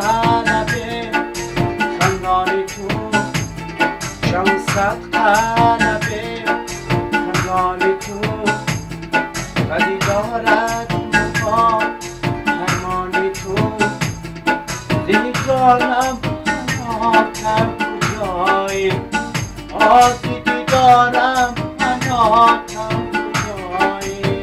غلبه خندان تو شب صد غلبه خندان تو بدی دارد با فرمان تو دیگرانم مناتم کجایی آزیدی دارم مناتم کجایی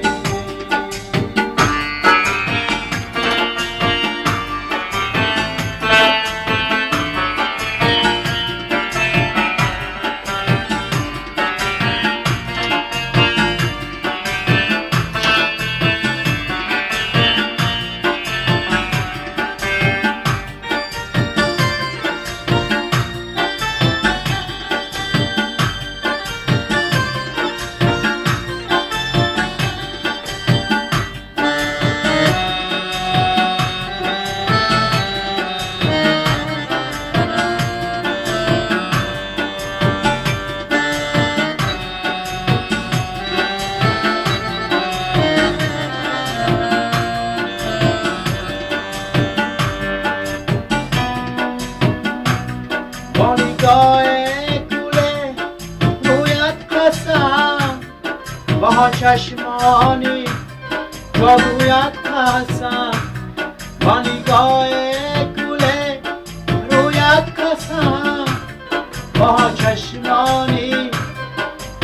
با نگاه کوله رویت قسم با چشمانی جادویت قسم با نگاه کوله رویت قسم با چشمانی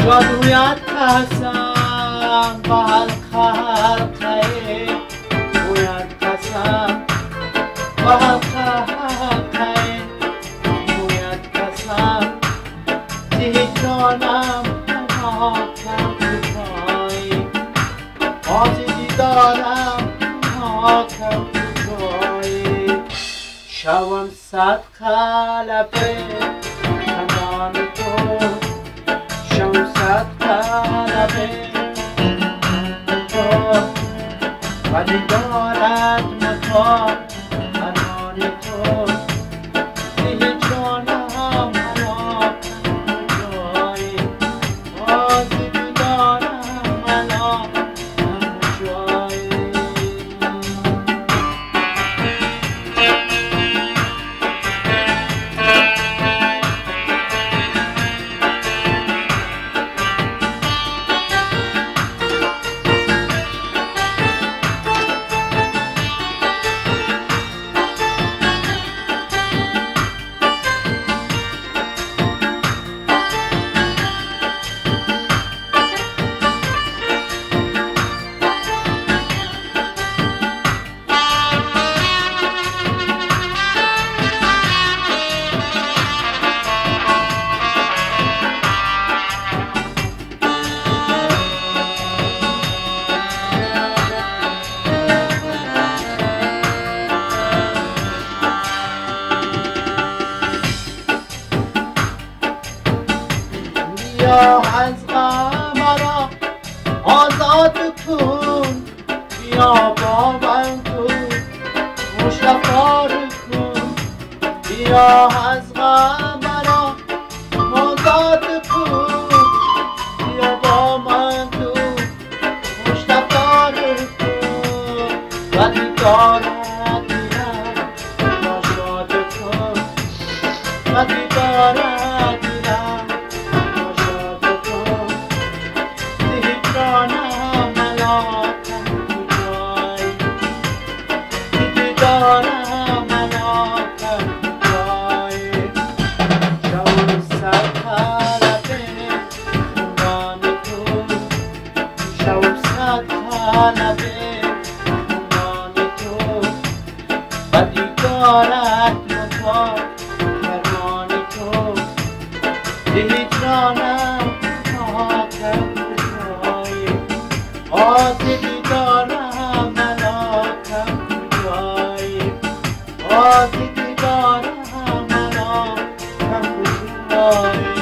جادویت قسم با حلقه رویت قسم با حلقه دیگرانم مناتم کجایی آزیدی دارم مناتم کجایی شوم صد غلبه خندان تو شوم صد غلبه تو بدی دارد مکان فرمان تو دیگرانم بیا از غم مرا آزاد کن بیا با من کن مشتفار کن بیا از غم مرا آزاد کن بیا با من کن مشتفار کن ولی دارد دیرم ناشاد کن ولی دارد دیرم دارد مطار فرمان تو دیگرانم مناتم کجایی آزیدی دارم مناتم کجایی آزیدی دارم مناتم کجایی